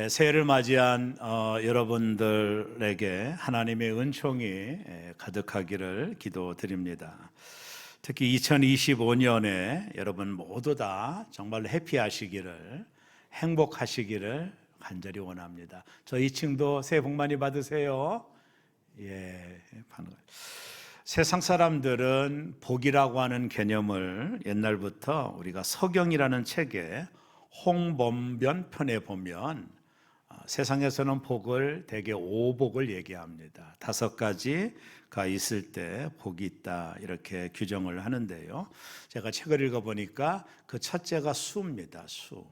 새해를 맞이한 여러분들에게 하나님의 은총이 가득하기를 기도드립니다. 특히 2025년에 여러분 모두 다 정말 해피하시기를, 행복하시기를 간절히 원합니다. 저 2층도 새해 복 많이 받으세요. 세상 사람들은 복이라고 하는 개념을 옛날부터 우리가 서경이라는 책에 홍범변 편에 보면 세상에서는 복을 대개 5복을 얘기합니다. 5가지가 있을 때 복이 있다 이렇게 규정을 하는데요. 제가 책을 읽어보니까 그 첫째가 수입니다. 수.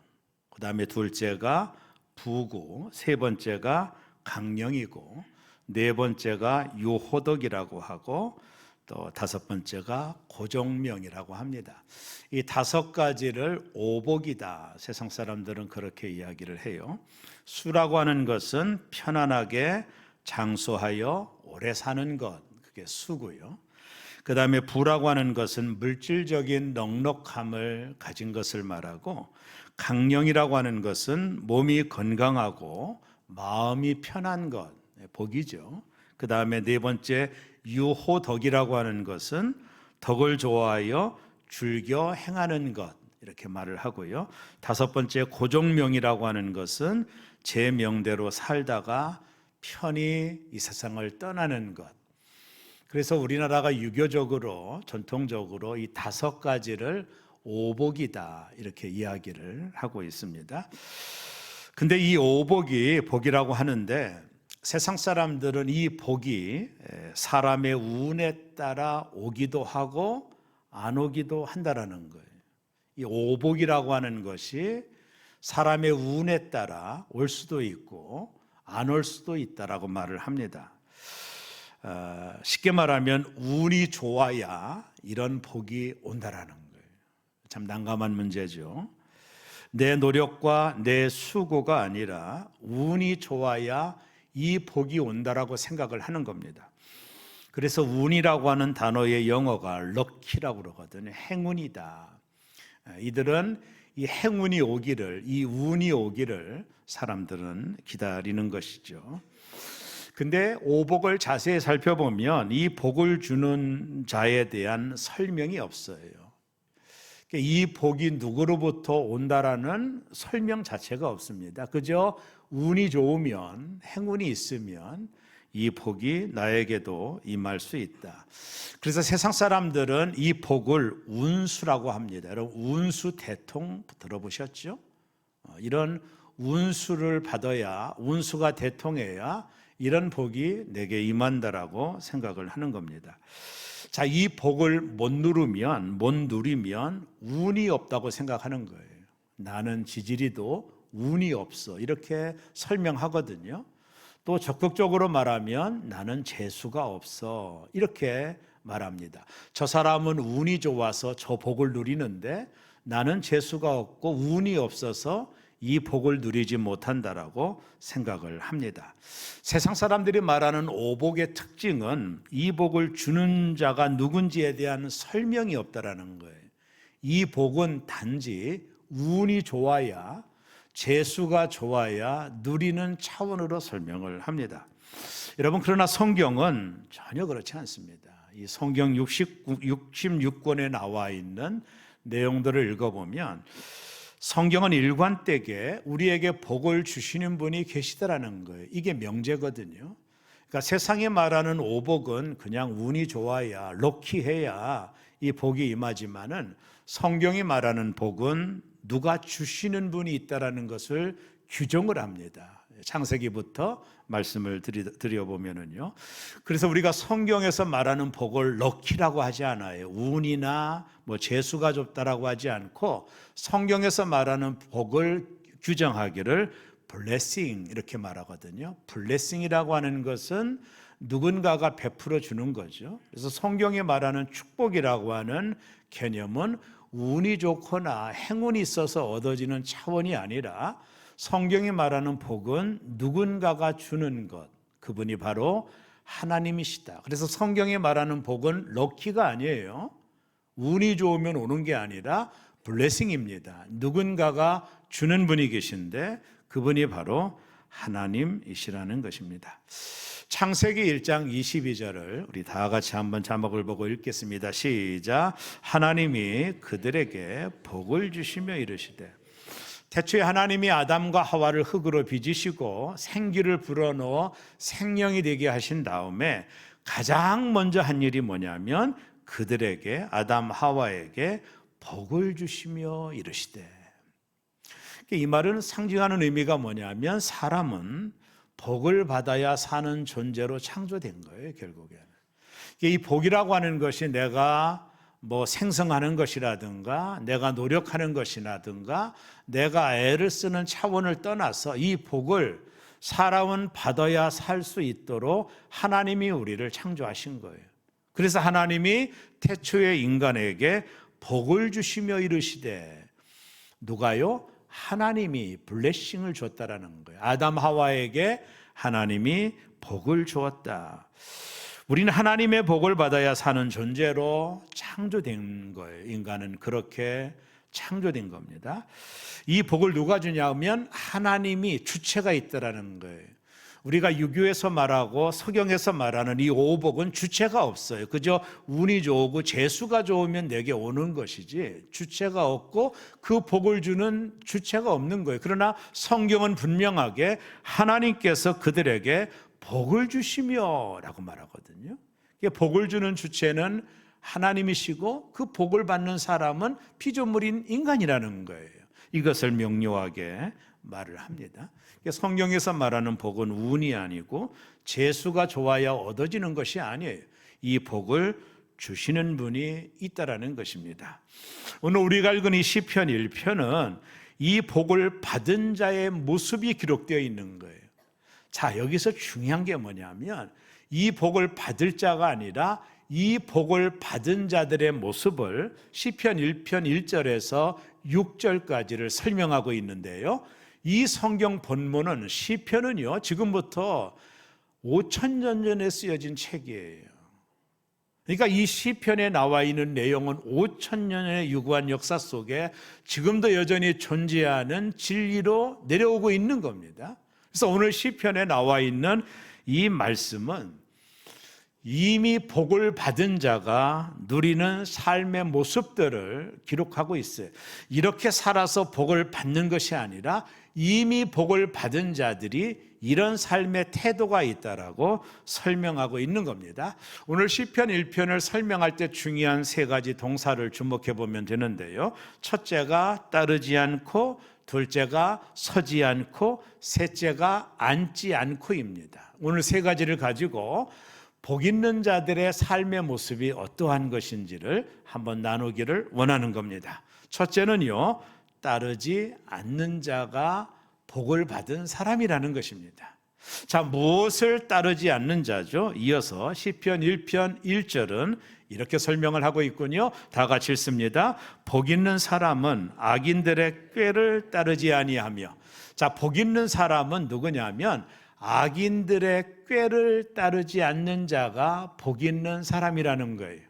그 다음에 둘째가 부고, 세 번째가 강령이고, 네 번째가 유호덕이라고 하고, 또 5번째가 고종명이라고 합니다. 이 5가지를 오복이다. 세상 사람들은 그렇게 이야기를 해요. 수라고 하는 것은 편안하게 장수하여 오래 사는 것, 그게 수고요. 그 다음에 부라고 하는 것은 물질적인 넉넉함을 가진 것을 말하고, 강령이라고 하는 것은 몸이 건강하고 마음이 편한 것, 복이죠. 그 다음에 네 번째 유호덕이라고 하는 것은 덕을 좋아하여 즐겨 행하는 것 이렇게 말을 하고요. 5번째 고종명이라고 하는 것은 제 명대로 살다가 편히 이 세상을 떠나는 것. 그래서 우리나라가 유교적으로 전통적으로 이 5가지를 오복이다 이렇게 이야기를 하고 있습니다. 근데 이 오복이 복이라고 하는데 세상 사람들은 이 복이 사람의 운에 따라 오기도 하고 안 오기도 한다라는 거예요. 이 오복이라고 하는 것이 사람의 운에 따라 올 수도 있고 안 올 수도 있다라고 말을 합니다. 쉽게 말하면 운이 좋아야 이런 복이 온다라는 거예요. 참 난감한 문제죠. 내 노력과 내 수고가 아니라 운이 좋아야 이 복이 온다라고 생각을 하는 겁니다. 그래서 운이라고 하는 단어의 영어가 럭키라고 그러거든요. 행운이다. 이들은 이 행운이 오기를, 이 운이 오기를 사람들은 기다리는 것이죠. 근데 오복을 자세히 살펴보면 이 복을 주는 자에 대한 설명이 없어요. 이 복이 누구로부터 온다라는 설명 자체가 없습니다. 그저 운이 좋으면, 행운이 있으면 이 복이 나에게도 임할 수 있다. 그래서 세상 사람들은 이 복을 운수라고 합니다. 여러분 운수 대통 들어보셨죠? 이런 운수를 받아야, 운수가 대통해야 이런 복이 내게 임한다라고 생각을 하는 겁니다. 자, 이 복을 못 누리면 운이 없다고 생각하는 거예요. 나는 지지리도 운이 없어 이렇게 설명하거든요. 또 적극적으로 말하면 나는 재수가 없어 이렇게 말합니다. 저 사람은 운이 좋아서 저 복을 누리는데 나는 재수가 없고 운이 없어서 이 복을 누리지 못한다라고 생각을 합니다. 세상 사람들이 말하는 오복의 특징은 이 복을 주는 자가 누군지에 대한 설명이 없다라는 거예요. 이 복은 단지 운이 좋아야, 재수가 좋아야 누리는 차원으로 설명을 합니다. 여러분, 그러나 성경은 전혀 그렇지 않습니다. 이 성경 66권에 나와 있는 내용들을 읽어보면 성경은 일관되게 우리에게 복을 주시는 분이 계시다라는 거예요. 이게 명제거든요. 그러니까 세상에 말하는 오복은 그냥 운이 좋아야, 럭키해야 이 복이 임하지만은 성경이 말하는 복은 누가 주시는 분이 있다라는 것을 규정을 합니다. 창세기부터 말씀을 드려보면은요. 그래서 우리가 성경에서 말하는 복을 럭키라고 하지 않아요. 운이나 재수가 좋다라고 하지 않고 성경에서 말하는 복을 규정하기를 블레싱 이렇게 말하거든요. 블레싱이라고 하는 것은 누군가가 베풀어 주는 거죠. 그래서 성경이 말하는 축복이라고 하는 개념은 운이 좋거나 행운이 있어서 얻어지는 차원이 아니라 성경이 말하는 복은 누군가가 주는 것, 그분이 바로 하나님이시다. 그래서 성경이 말하는 복은 럭키가 아니에요. 운이 좋으면 오는 게 아니라 블레싱입니다. 누군가가 주는 분이 계신데 그분이 바로 하나님이시라는 것입니다. 창세기 1장 22절을 우리 다 같이 한번 자막을 보고 읽겠습니다. 시작. 하나님이 그들에게 복을 주시며 이르시되. 태초에 하나님이 아담과 하와를 흙으로 빚으시고 생기를 불어넣어 생명이 되게 하신 다음에 가장 먼저 한 일이 뭐냐면 그들에게, 아담 하와에게 복을 주시며 이르시되. 이 말은 상징하는 의미가 뭐냐면 사람은 복을 받아야 사는 존재로 창조된 거예요, 결국에는. 이 복이라고 하는 것이 내가 생성하는 것이라든가 내가 노력하는 것이라든가 내가 애를 쓰는 차원을 떠나서 이 복을 사람은 받아야 살 수 있도록 하나님이 우리를 창조하신 거예요. 그래서 하나님이 태초에 인간에게 복을 주시며 이르시되. 누가요? 하나님이 블레싱을 줬다라는 거예요. 아담 하와에게 하나님이 복을 주었다. 우리는 하나님의 복을 받아야 사는 존재로 창조된 거예요. 인간은 그렇게 창조된 겁니다. 이 복을 누가 주냐면 하나님이 주체가 있다라는 거예요. 우리가 유교에서 말하고 서경에서 말하는 이 오복은 주체가 없어요. 그저 운이 좋고 재수가 좋으면 내게 오는 것이지 주체가 없고 그 복을 주는 주체가 없는 거예요. 그러나 성경은 분명하게 하나님께서 그들에게 복을 주시며 라고 말하거든요. 복을 주는 주체는 하나님이시고 그 복을 받는 사람은 피조물인 인간이라는 거예요. 이것을 명료하게 말을 합니다. 성경에서 말하는 복은 운이 아니고 재수가 좋아야 얻어지는 것이 아니에요. 이 복을 주시는 분이 있다라는 것입니다. 오늘 우리가 읽은 이 시편 1편은 이 복을 받은 자의 모습이 기록되어 있는 거예요. 자, 여기서 중요한 게 뭐냐면 이 복을 받을 자가 아니라 이 복을 받은 자들의 모습을 시편 1편 1절에서 6절까지를 설명하고 있는데요. 이 성경 본문은 시편은요, 지금부터 5,000년 전에 쓰여진 책이에요. 그러니까 이 시편에 나와 있는 내용은 5,000년의 유구한 역사 속에 지금도 여전히 존재하는 진리로 내려오고 있는 겁니다. 그래서 오늘 시편에 나와 있는 이 말씀은 이미 복을 받은 자가 누리는 삶의 모습들을 기록하고 있어요. 이렇게 살아서 복을 받는 것이 아니라 이미 복을 받은 자들이 이런 삶의 태도가 있다라고 설명하고 있는 겁니다. 오늘 시편 1편을 설명할 때 중요한 세 가지 동사를 주목해 보면 되는데요. 첫째가 따르지 않고, 둘째가 서지 않고, 셋째가 앉지 않고입니다. 오늘 세 가지를 가지고 복 있는 자들의 삶의 모습이 어떠한 것인지를 한번 나누기를 원하는 겁니다. 첫째는요, 따르지 않는 자가 복을 받은 사람이라는 것입니다. 자, 무엇을 따르지 않는 자죠? 이어서 시편 1편 1절은 이렇게 설명을 하고 있군요. 다 같이 읽습니다. 복 있는 사람은 악인들의 꾀를 따르지 아니하며. 자, 복 있는 사람은 누구냐면 악인들의 꾀를 따르지 않는 자가 복 있는 사람이라는 거예요.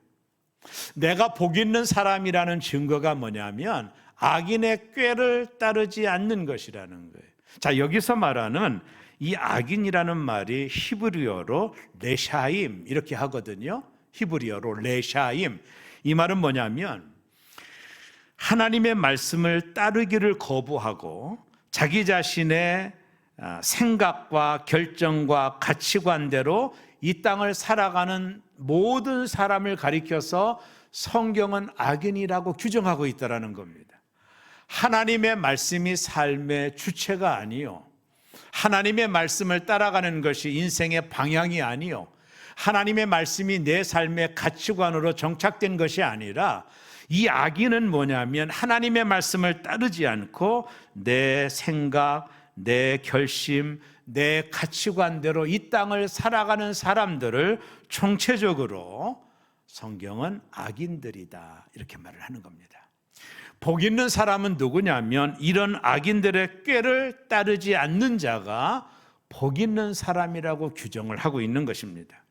내가 복 있는 사람이라는 증거가 뭐냐면 악인의 꾀를 따르지 않는 것이라는 거예요. 자, 여기서 말하는 이 악인이라는 말이 히브리어로 레샤임 이렇게 하거든요. 히브리어로 레샤임. 이 말은 뭐냐면 하나님의 말씀을 따르기를 거부하고 자기 자신의 생각과 결정과 가치관대로 이 땅을 살아가는 모든 사람을 가리켜서 성경은 악인이라고 규정하고 있다는 겁니다. 하나님의 말씀이 삶의 주체가 아니요, 하나님의 말씀을 따라가는 것이 인생의 방향이 아니요, 하나님의 말씀이 내 삶의 가치관으로 정착된 것이 아니라 이 악인은 뭐냐면 하나님의 말씀을 따르지 않고 내 생각, 내 결심, 내 가치관대로 이 땅을 살아가는 사람들을 총체적으로 성경은 악인들이다 이렇게 말을 하는 겁니다. 복 있는 사람은 누구냐면 이런 악인들의 꾀를 따르지 않는 자가 복 있는 사람이라고 규정을 하고 있는 것입니다.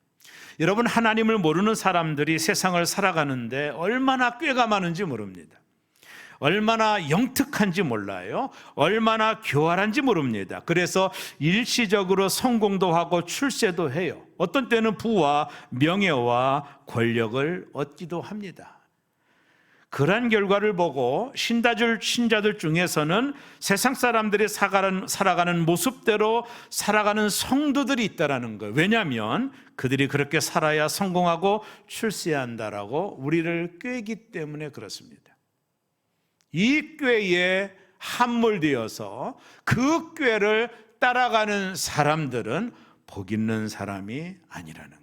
여러분, 하나님을 모르는 사람들이 세상을 살아가는데 얼마나 꾀가 많은지 모릅니다. 얼마나 영특한지 몰라요. 얼마나 교활한지 모릅니다. 그래서 일시적으로 성공도 하고 출세도 해요. 어떤 때는 부와 명예와 권력을 얻기도 합니다. 그러한 결과를 보고 신자들 중에서는 세상 사람들이 살아가는 모습대로 살아가는 성도들이 있다라는 거예요. 왜냐하면 그들이 그렇게 살아야 성공하고 출세한다라고 우리를 꾀기 때문에 그렇습니다. 이 꾀에 함몰되어서 그 꾀를 따라가는 사람들은 복 있는 사람이 아니라는 거예요.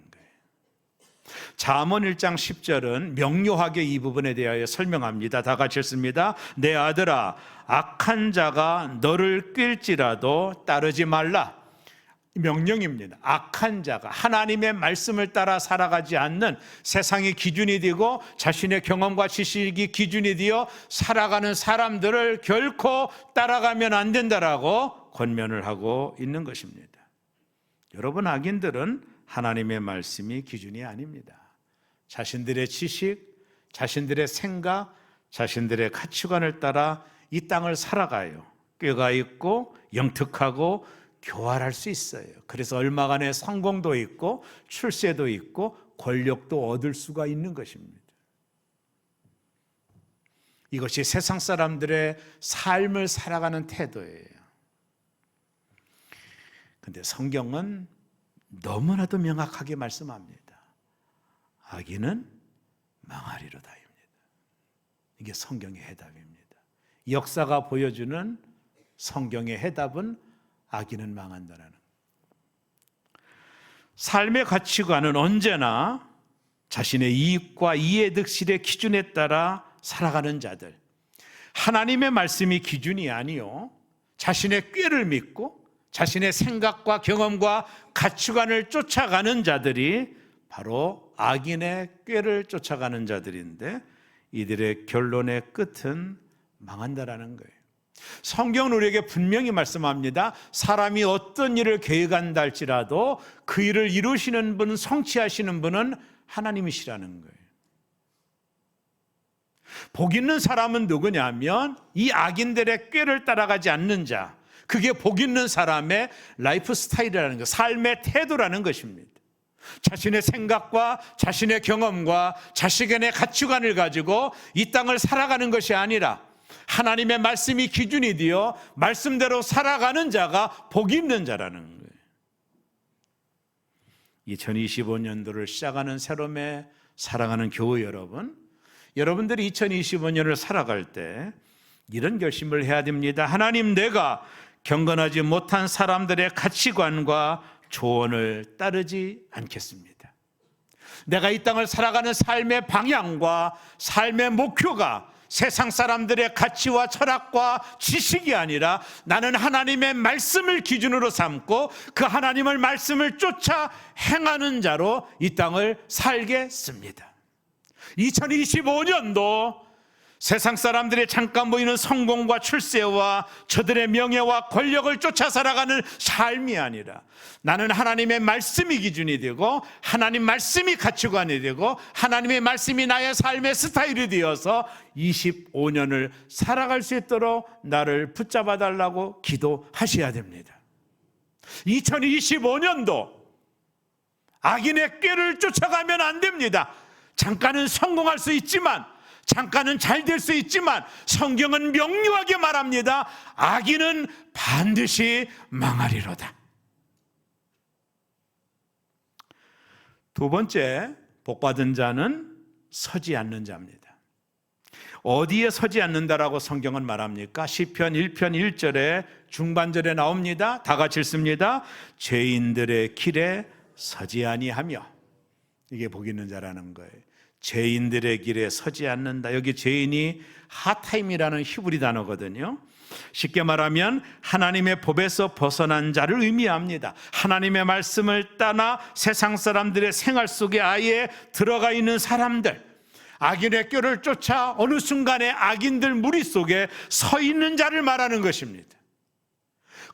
잠언 1장 10절은 명료하게 이 부분에 대하여 설명합니다. 다 같이 읽습니다. 내 아들아, 악한 자가 너를 꾀일지라도 따르지 말라. 명령입니다. 악한 자가 하나님의 말씀을 따라 살아가지 않는, 세상이 기준이 되고 자신의 경험과 지식이 기준이 되어 살아가는 사람들을 결코 따라가면 안 된다라고 권면을 하고 있는 것입니다. 여러분, 악인들은 하나님의 말씀이 기준이 아닙니다. 자신들의 지식, 자신들의 생각, 자신들의 가치관을 따라 이 땅을 살아가요. 꾀가 있고 영특하고 교활할 수 있어요. 그래서 얼마간의 성공도 있고 출세도 있고 권력도 얻을 수가 있는 것입니다. 이것이 세상 사람들의 삶을 살아가는 태도예요. 그런데 성경은 너무나도 명확하게 말씀합니다. 악인은 망하리로다입니다. 이게 성경의 해답입니다. 역사가 보여주는 성경의 해답은 악인은 망한다라는 거예요. 삶의 가치관은 언제나 자신의 이익과 이해득실의 기준에 따라 살아가는 자들, 하나님의 말씀이 기준이 아니요, 자신의 꾀를 믿고 자신의 생각과 경험과 가치관을 쫓아가는 자들이 바로 악인의 꾀를 쫓아가는 자들인데, 이들의 결론의 끝은 망한다라는 거예요. 성경은 우리에게 분명히 말씀합니다. 사람이 어떤 일을 계획한다 할지라도 그 일을 이루시는 분, 성취하시는 분은 하나님이시라는 거예요. 복 있는 사람은 누구냐면 이 악인들의 꾀를 따라가지 않는 자, 그게 복 있는 사람의 라이프 스타일이라는 것, 삶의 태도라는 것입니다. 자신의 생각과 자신의 경험과 자신의 가치관을 가지고 이 땅을 살아가는 것이 아니라 하나님의 말씀이 기준이 되어 말씀대로 살아가는 자가 복 있는 자라는 거예요. 2025년도를 시작하는 새롬에 사랑하는 교회 여러분, 여러분들이 2025년을 살아갈 때 이런 결심을 해야 됩니다. 하나님, 내가 경건하지 못한 사람들의 가치관과 조언을 따르지 않겠습니다. 내가 이 땅을 살아가는 삶의 방향과 삶의 목표가 세상 사람들의 가치와 철학과 지식이 아니라 나는 하나님의 말씀을 기준으로 삼고 그 하나님의 말씀을 쫓아 행하는 자로 이 땅을 살겠습니다. 2025년도 세상 사람들의 잠깐 보이는 성공과 출세와 저들의 명예와 권력을 쫓아 살아가는 삶이 아니라 나는 하나님의 말씀이 기준이 되고 하나님 말씀이 가치관이 되고 하나님의 말씀이 나의 삶의 스타일이 되어서 25년을 살아갈 수 있도록 나를 붙잡아 달라고 기도하셔야 됩니다. 2025년도 악인의 꾀를 쫓아가면 안 됩니다. 잠깐은 성공할 수 있지만, 잠깐은 잘 될 수 있지만 성경은 명료하게 말합니다. 악인은 반드시 망하리로다. 두 번째, 복받은 자는 서지 않는 자입니다. 어디에 서지 않는다라고 성경은 말합니까? 시편 1편 1절에 중반절에 나옵니다. 다 같이 읽습니다. 죄인들의 길에 서지 아니하며. 이게 복 있는 자라는 거예요. 죄인들의 길에 서지 않는다. 여기 죄인이 하타임이라는 히브리 단어거든요. 쉽게 말하면 하나님의 법에서 벗어난 자를 의미합니다. 하나님의 말씀을 떠나 세상 사람들의 생활 속에 아예 들어가 있는 사람들, 악인의 꾀를 쫓아 어느 순간에 악인들 무리 속에 서 있는 자를 말하는 것입니다.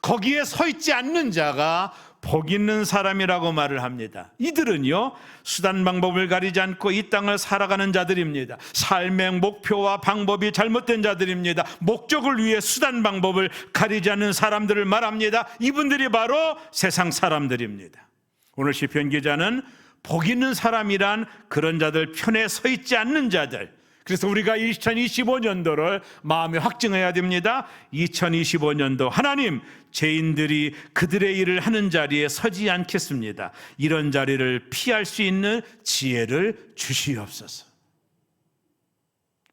거기에 서 있지 않는 자가 복 있는 사람이라고 말을 합니다. 이들은요, 수단 방법을 가리지 않고 이 땅을 살아가는 자들입니다. 삶의 목표와 방법이 잘못된 자들입니다. 목적을 위해 수단 방법을 가리지 않는 사람들을 말합니다. 이분들이 바로 세상 사람들입니다. 오늘 시편 기자는 복 있는 사람이란 그런 자들 편에 서 있지 않는 자들. 그래서 우리가 2025년도를 마음에 확증해야 됩니다. 2025년도 하나님, 죄인들이 그들의 일을 하는 자리에 서지 않겠습니다. 이런 자리를 피할 수 있는 지혜를 주시옵소서.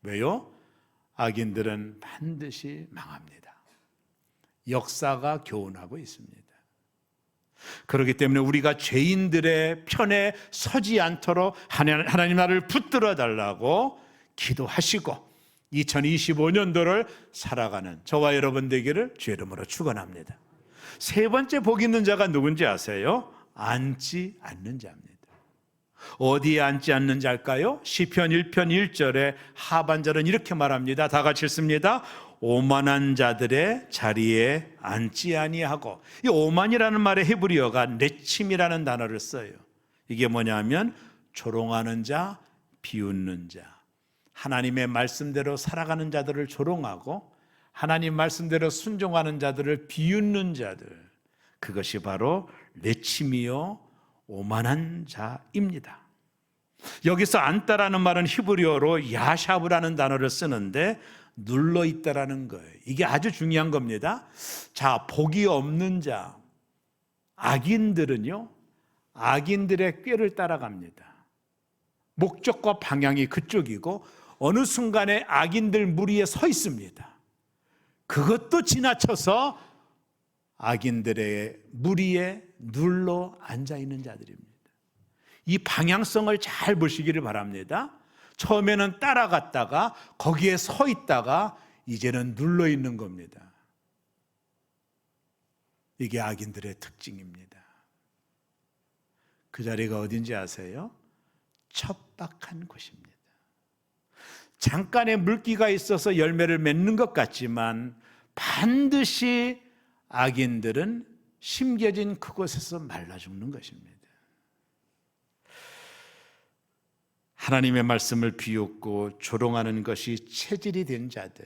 왜요? 악인들은 반드시 망합니다. 역사가 교훈하고 있습니다. 그렇기 때문에 우리가 죄인들의 편에 서지 않도록 하나님 나를 붙들어 달라고 기도하시고 2025년도를 살아가는 저와 여러분 되기를 주의 이름으로 축원합니다. 세 번째 복 있는 자가 누군지 아세요? 앉지 않는 자입니다. 어디에 앉지 않는 자일까요? 시편 1편 1절에 하반절은 이렇게 말합니다. 다 같이 읽습니다. 오만한 자들의 자리에 앉지 아니하고, 이 오만이라는 말의 히브리어가 레침이라는 단어를 써요. 이게 뭐냐면 조롱하는 자, 비웃는 자, 하나님의 말씀대로 살아가는 자들을 조롱하고 하나님 말씀대로 순종하는 자들을 비웃는 자들, 그것이 바로 레침이요 오만한 자입니다. 여기서 앉다라는 말은 히브리어로 야샤브라는 단어를 쓰는데 눌러 있다라는 거예요. 이게 아주 중요한 겁니다. 자, 복이 없는 자, 악인들은요, 악인들의 꾀를 따라갑니다. 목적과 방향이 그쪽이고 어느 순간에 악인들 무리에 서 있습니다. 그것도 지나쳐서 악인들의 무리에 눌러 앉아 있는 자들입니다. 이 방향성을 잘 보시기를 바랍니다. 처음에는 따라갔다가 거기에 서 있다가 이제는 눌러 있는 겁니다. 이게 악인들의 특징입니다. 그 자리가 어딘지 아세요? 척박한 곳입니다. 잠깐의 물기가 있어서 열매를 맺는 것 같지만 반드시 악인들은 심겨진 그곳에서 말라 죽는 것입니다. 하나님의 말씀을 비웃고 조롱하는 것이 체질이 된 자들,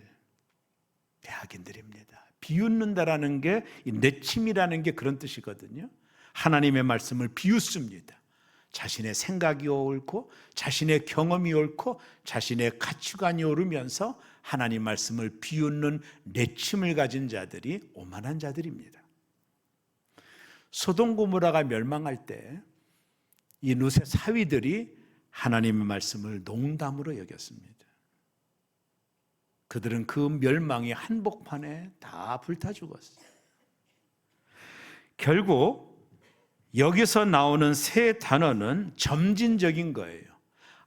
악인들입니다. 비웃는다라는 게, 내침이라는 게 그런 뜻이거든요. 하나님의 말씀을 비웃습니다. 자신의 생각이 옳고 자신의 경험이 옳고 자신의 가치관이 오르면서 하나님 말씀을 비웃는 내침을 가진 자들이 오만한 자들입니다. 소돔 고모라가 멸망할 때 이 룻의 사위들이 하나님의 말씀을 농담으로 여겼습니다. 그들은 그 멸망의 한복판에 다 불타 죽었어요. 결국 여기서 나오는 세 단어는 점진적인 거예요.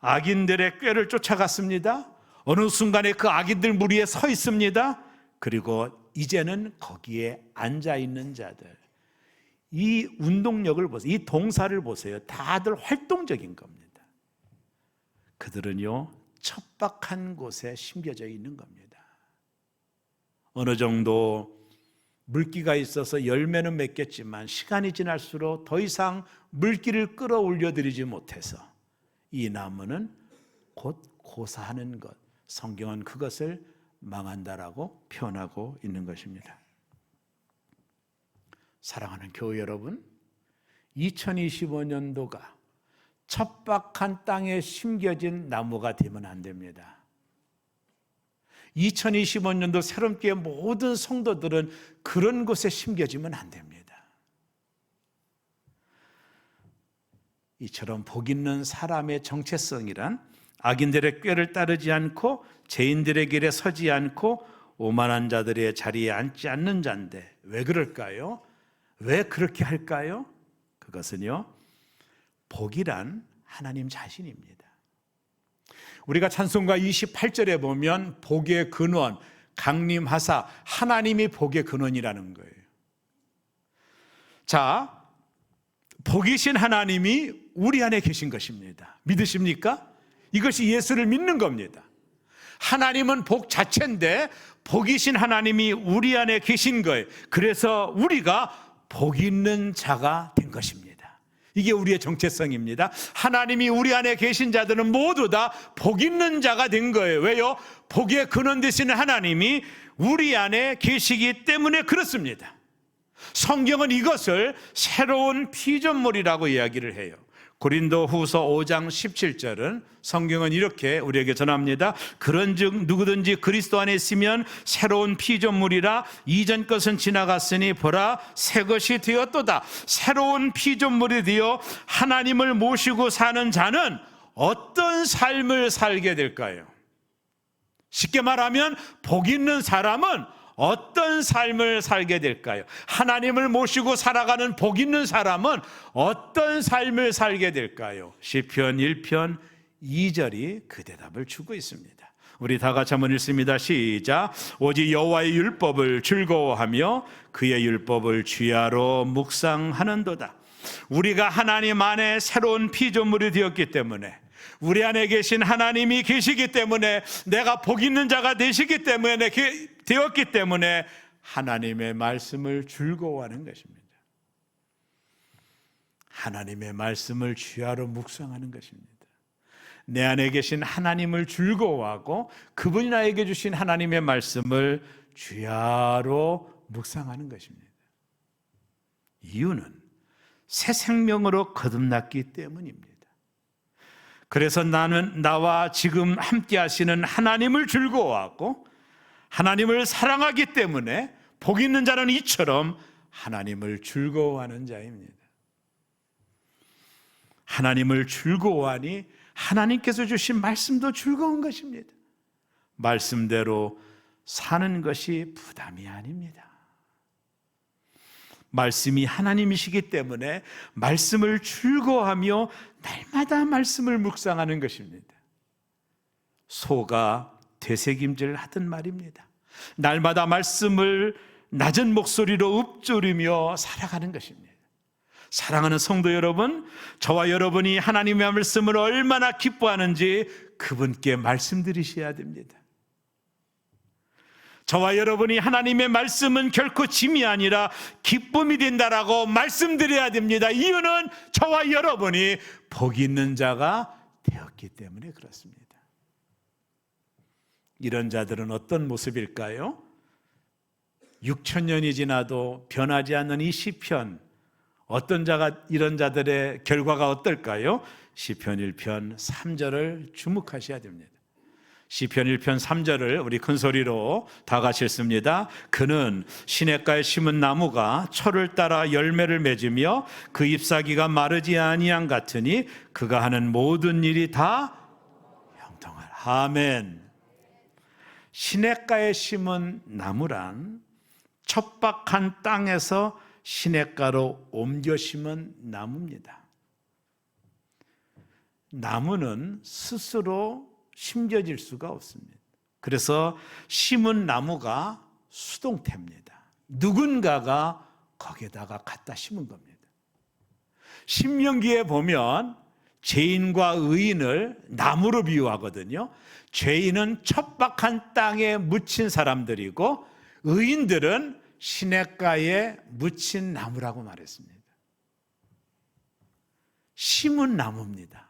악인들의 꾀를 쫓아갔습니다. 어느 순간에 그 악인들 무리에 서 있습니다. 그리고 이제는 거기에 앉아 있는 자들. 이 운동력을 보세요. 이 동사를 보세요. 다들 활동적인 겁니다. 그들은요, 척박한 곳에 심겨져 있는 겁니다. 어느 정도 물기가 있어서 열매는 맺겠지만 시간이 지날수록 더 이상 물기를 끌어올려 드리지 못해서 이 나무는 곧 고사하는 것, 성경은 그것을 망한다라고 표현하고 있는 것입니다. 사랑하는 교회 여러분, 2025년도가 척박한 땅에 심겨진 나무가 되면 안 됩니다. 2025년도 새롭게 모든 성도들은 그런 곳에 심겨지면 안 됩니다. 이처럼 복 있는 사람의 정체성이란 악인들의 꾀를 따르지 않고 죄인들의 길에 서지 않고 오만한 자들의 자리에 앉지 않는 자인데, 왜 그럴까요? 왜 그렇게 할까요? 그것은요, 복이란 하나님 자신입니다. 우리가 찬송가 28절에 보면 복의 근원, 강림하사 하나님이 복의 근원이라는 거예요. 자, 복이신 하나님이 우리 안에 계신 것입니다. 믿으십니까? 이것이 예수를 믿는 겁니다. 하나님은 복 자체인데 복이신 하나님이 우리 안에 계신 거예요. 그래서 우리가 복 있는 자가 된 것입니다. 이게 우리의 정체성입니다. 하나님이 우리 안에 계신 자들은 모두 다 복 있는 자가 된 거예요. 왜요? 복의 근원 되시는 하나님이 우리 안에 계시기 때문에 그렇습니다. 성경은 이것을 새로운 피조물이라고 이야기를 해요. 고린도후서 5장 17절은 성경은 이렇게 우리에게 전합니다. 그런즉 누구든지 그리스도 안에 있으면 새로운 피조물이라 이전 것은 지나갔으니 보라 새 것이 되었도다. 새로운 피조물이 되어 하나님을 모시고 사는 자는 어떤 삶을 살게 될까요? 쉽게 말하면 복 있는 사람은 어떤 삶을 살게 될까요? 하나님을 모시고 살아가는 복 있는 사람은 어떤 삶을 살게 될까요? 시편 1편 2절이 그 대답을 주고 있습니다. 우리 다 같이 한번 읽습니다. 시작. 오직 여호와의 율법을 즐거워하며 그의 율법을 주야로 묵상하는도다. 우리가 하나님 안에 새로운 피조물이 되었기 때문에, 우리 안에 계신 하나님이 계시기 때문에, 내가 복 있는 자가 되었기 때문에 하나님의 말씀을 즐거워하는 것입니다. 하나님의 말씀을 주야로 묵상하는 것입니다. 내 안에 계신 하나님을 즐거워하고 그분이 나에게 주신 하나님의 말씀을 주야로 묵상하는 것입니다. 이유는 새 생명으로 거듭났기 때문입니다. 그래서 나는 나와 지금 함께 하시는 하나님을 즐거워하고 하나님을 사랑하기 때문에 복 있는 자는 이처럼 하나님을 즐거워하는 자입니다. 하나님을 즐거워하니 하나님께서 주신 말씀도 즐거운 것입니다. 말씀대로 사는 것이 부담이 아닙니다. 말씀이 하나님이시기 때문에 말씀을 즐거워하며 날마다 말씀을 묵상하는 것입니다. 소가 되새김질 하던 말입니다. 날마다 말씀을 낮은 목소리로 읊조리며 살아가는 것입니다. 사랑하는 성도 여러분, 저와 여러분이 하나님의 말씀을 얼마나 기뻐하는지 그분께 말씀드리셔야 됩니다. 저와 여러분이 하나님의 말씀은 결코 짐이 아니라 기쁨이 된다라고 말씀드려야 됩니다. 이유는 저와 여러분이 복 있는 자가 되었기 때문에 그렇습니다. 이런 자들은 어떤 모습일까요? 6,000년이 지나도 변하지 않는 이 시편, 어떤 자가 이런 자들의 결과가 어떨까요? 시편 1편 3절을 주목하셔야 됩니다. 시편 1편 3절을 우리 큰 소리로 다 같이 읽습니다. 그는 시냇가에 심은 나무가 철을 따라 열매를 맺으며 그 잎사귀가 마르지 아니함 같으니 그가 하는 모든 일이 다 형통하라. 아멘. 시냇가에 심은 나무란 척박한 땅에서 시냇가로 옮겨 심은 나무입니다. 나무는 스스로 심겨질 수가 없습니다. 그래서 심은 나무가 수동태입니다. 누군가가 거기에다가 갖다 심은 겁니다. 신명기에 보면 죄인과 의인을 나무로 비유하거든요. 죄인은 척박한 땅에 묻힌 사람들이고 의인들은 시냇가에 묻힌 나무라고 말했습니다. 심은 나무입니다.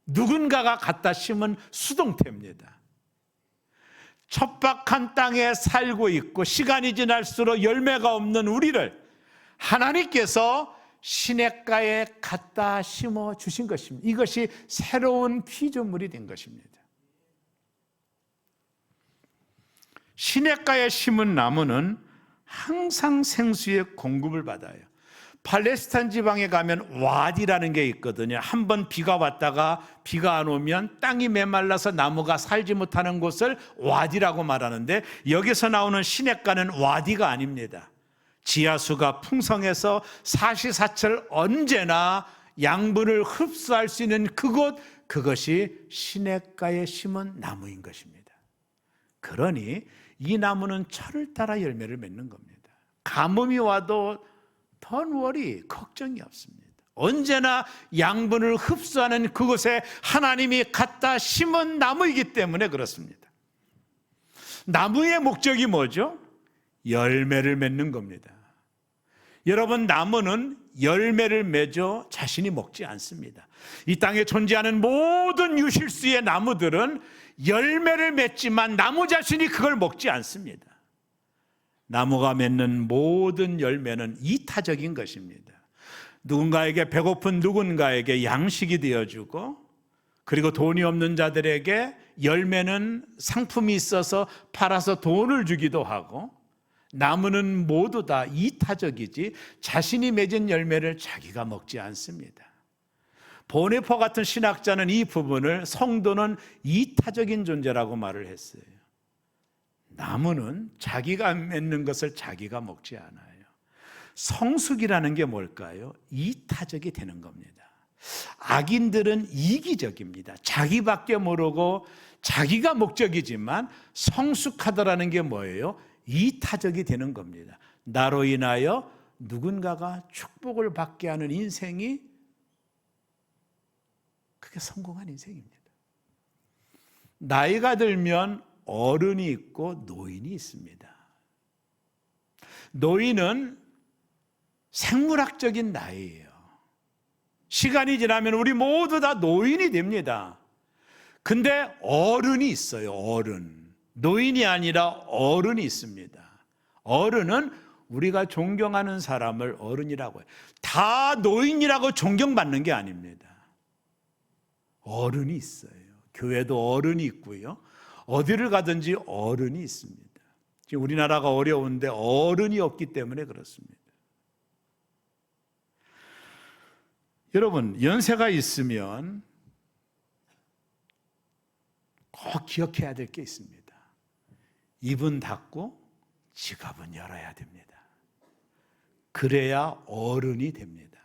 누군가가 갖다 심은 수동태입니다. 척박한 땅에 살고 있고 시간이 지날수록 열매가 없는 우리를 하나님께서 시냇가에 갖다 심어 주신 것입니다. 이것이 새로운 피조물이 된 것입니다. 시냇가에 심은 나무는 항상 생수의 공급을 받아요. 팔레스타인 지방에 가면 와디라는 게 있거든요. 한번 비가 왔다가 비가 안 오면 땅이 메말라서 나무가 살지 못하는 곳을 와디라고 말하는데, 여기서 나오는 시냇가는 와디가 아닙니다. 지하수가 풍성해서 사시사철 언제나 양분을 흡수할 수 있는 그곳, 그것이 시냇가에 심은 나무인 것입니다. 그러니 이 나무는 철을 따라 열매를 맺는 겁니다. 가뭄이 와도 Don't worry, 걱정이 없습니다. 언제나 양분을 흡수하는 그곳에 하나님이 갖다 심은 나무이기 때문에 그렇습니다. 나무의 목적이 뭐죠? 열매를 맺는 겁니다. 여러분, 나무는 열매를 맺어 자신이 먹지 않습니다. 이 땅에 존재하는 모든 유실수의 나무들은 열매를 맺지만 나무 자신이 그걸 먹지 않습니다. 나무가 맺는 모든 열매는 이타적인 것입니다. 누군가에게 배고픈 누군가에게 양식이 되어주고, 그리고 돈이 없는 자들에게 열매는 상품이 있어서 팔아서 돈을 주기도 하고, 나무는 모두 다 이타적이지 자신이 맺은 열매를 자기가 먹지 않습니다. 보네포 같은 신학자는 이 부분을 성도는 이타적인 존재라고 말을 했어요. 나무는 자기가 맺는 것을 자기가 먹지 않아요. 성숙이라는 게 뭘까요? 이타적이 되는 겁니다. 악인들은 이기적입니다. 자기밖에 모르고 자기가 목적이지만, 성숙하다라는 게 뭐예요? 이타적이 되는 겁니다. 나로 인하여 누군가가 축복을 받게 하는 인생이, 그게 성공한 인생입니다. 나이가 들면 어른이 있고 노인이 있습니다. 노인은 생물학적인 나이예요. 시간이 지나면 우리 모두 다 노인이 됩니다. 근데 어른이 있어요. 어른. 노인이 아니라 어른이 있습니다. 어른은 우리가 존경하는 사람을 어른이라고 해요. 다 노인이라고 존경받는 게 아닙니다. 어른이 있어요. 교회도 어른이 있고요. 어디를 가든지 어른이 있습니다. 지금 우리나라가 어려운데 어른이 없기 때문에 그렇습니다. 여러분, 연세가 있으면 꼭 기억해야 될 게 있습니다. 입은 닫고 지갑은 열어야 됩니다. 그래야 어른이 됩니다.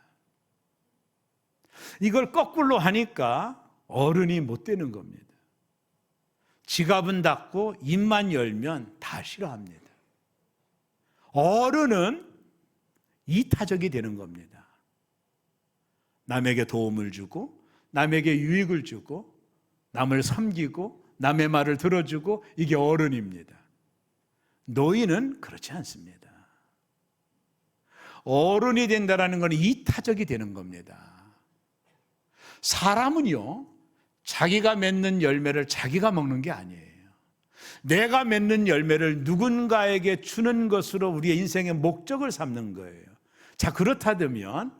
이걸 거꾸로 하니까 어른이 못 되는 겁니다. 지갑은 닫고 입만 열면 다 싫어합니다. 어른은 이타적이 되는 겁니다. 남에게 도움을 주고, 남에게 유익을 주고, 남을 섬기고, 남의 말을 들어주고, 이게 어른입니다. 노인은 그렇지 않습니다. 어른이 된다는 건 이타적이 되는 겁니다. 사람은요, 자기가 맺는 열매를 자기가 먹는 게 아니에요. 내가 맺는 열매를 누군가에게 주는 것으로 우리의 인생의 목적을 삼는 거예요. 자, 그렇다면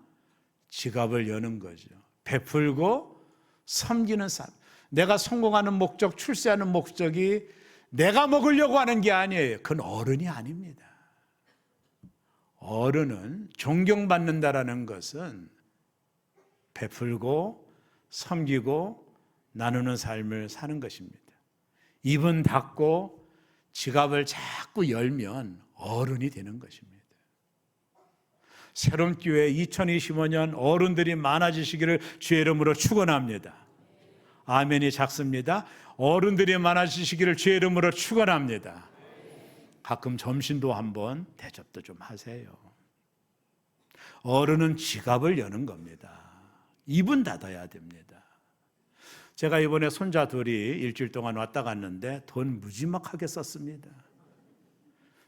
지갑을 여는 거죠. 베풀고 섬기는 삶. 내가 성공하는 목적, 출세하는 목적이 내가 먹으려고 하는 게 아니에요. 그건 어른이 아닙니다. 어른은 존경받는다라는 것은 베풀고 섬기고 나누는 삶을 사는 것입니다. 입은 닫고 지갑을 자꾸 열면 어른이 되는 것입니다. 새로운 기회 2025년 어른들이 많아지시기를 주의 이름으로 축원합니다. 아멘이 작습니다. 어른들이 많아지시기를 주의 이름으로 축원합니다. 가끔 점심도 한번 대접도 좀 하세요. 어른은 지갑을 여는 겁니다. 입은 닫아야 됩니다. 제가 이번에 손자 둘이 일주일 동안 왔다 갔는데 돈 무지막하게 썼습니다.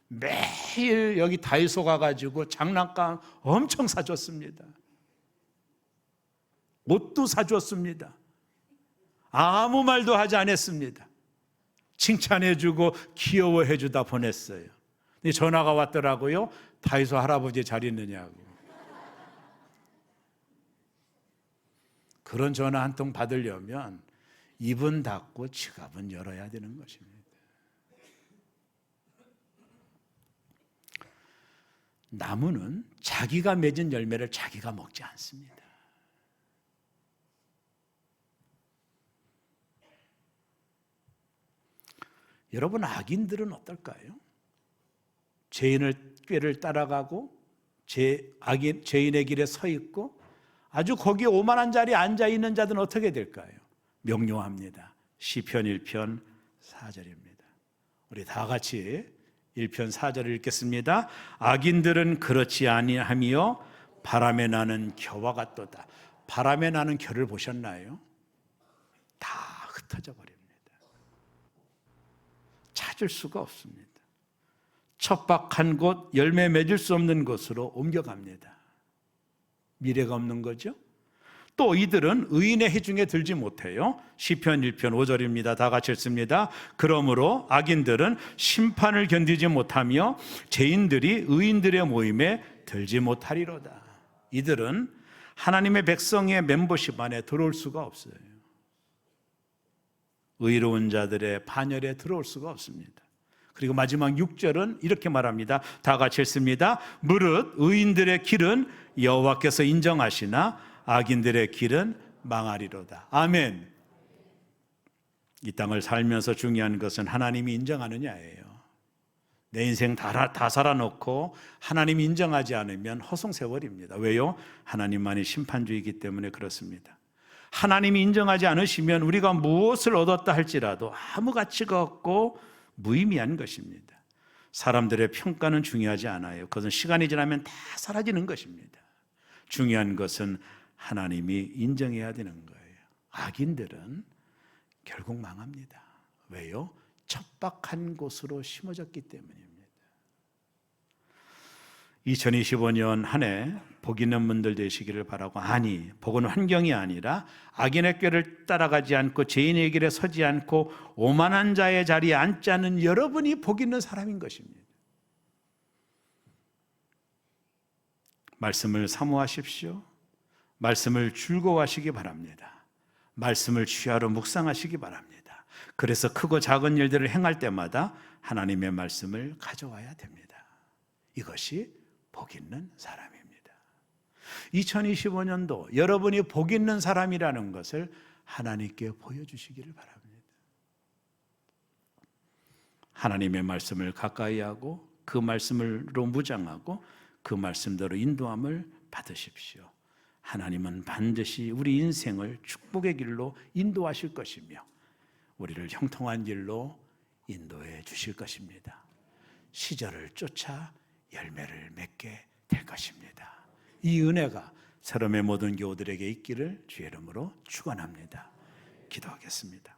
매일 여기 다이소 가가지고 장난감 엄청 사줬습니다. 옷도 사줬습니다. 아무 말도 하지 않았습니다. 칭찬해주고 귀여워해주다 보냈어요. 전화가 왔더라고요. 다이소 할아버지 잘 있느냐고. 그런 전화 한 통 받으려면 입은 닫고 지갑은 열어야 되는 것입니다. 나무는 자기가 맺은 열매를 자기가 먹지 않습니다. 여러분, 악인들은 어떨까요? 죄인의 꾀를 따라가고 죄인의 길에 서 있고 아주 거기에 오만한 자리에 앉아 있는 자들은 어떻게 될까요? 명료합니다. 시편 1편 4절입니다. 우리 다 같이 1편 4절을 읽겠습니다. 악인들은 그렇지 아니하며 바람에 나는 겨와 같도다. 바람에 나는 겨를 보셨나요? 다 흩어져 버립니다. 찾을 수가 없습니다. 척박한 곳, 열매 맺을 수 없는 곳으로 옮겨갑니다. 미래가 없는 거죠. 또 이들은 의인의 해중에 들지 못해요. 시편 1편 5절입니다. 다 같이 읽습니다. 그러므로 악인들은 심판을 견디지 못하며 죄인들이 의인들의 모임에 들지 못하리로다. 이들은 하나님의 백성의 멤버십 안에 들어올 수가 없어요. 의로운 자들의 반열에 들어올 수가 없습니다. 그리고 마지막 6절은 이렇게 말합니다. 다 같이 읽습니다. 무릇 의인들의 길은 여호와께서 인정하시나 악인들의 길은 망하리로다. 아멘. 이 땅을 살면서 중요한 것은 하나님이 인정하느냐예요. 내 인생 다 살아놓고 하나님이 인정하지 않으면 허송세월입니다. 왜요? 하나님만이 심판주이기 때문에 그렇습니다. 하나님이 인정하지 않으시면 우리가 무엇을 얻었다 할지라도 아무 가치가 없고 무의미한 것입니다. 사람들의 평가는 중요하지 않아요. 그것은 시간이 지나면 다 사라지는 것입니다. 중요한 것은 하나님이 인정해야 되는 거예요. 악인들은 결국 망합니다. 왜요? 척박한 곳으로 심어졌기 때문입니다. 2025년 한 해 복 있는 분들 되시기를 바라고, 아니, 복은 환경이 아니라 악인의 꾀를 따라가지 않고 죄인의 길에 서지 않고 오만한 자의 자리에 앉지 않는 여러분이 복 있는 사람인 것입니다. 말씀을 사모하십시오. 말씀을 즐거워하시기 바랍니다. 말씀을 취하로 묵상하시기 바랍니다. 그래서 크고 작은 일들을 행할 때마다 하나님의 말씀을 가져와야 됩니다. 이것이 복 있는 사람입니다. 2025년도 여러분이 복 있는 사람이라는 것을 하나님께 보여주시기를 바랍니다. 하나님의 말씀을 가까이 하고 그 말씀으로 무장하고 그 말씀대로 인도함을 받으십시오. 하나님은 반드시 우리 인생을 축복의 길로 인도하실 것이며 우리를 형통한 길로 인도해 주실 것입니다. 시절을 쫓아 열매를 맺게 될 것입니다. 이 은혜가 새롬의 모든 교우들에게 있기를 주의 이름으로 축원합니다. 기도하겠습니다.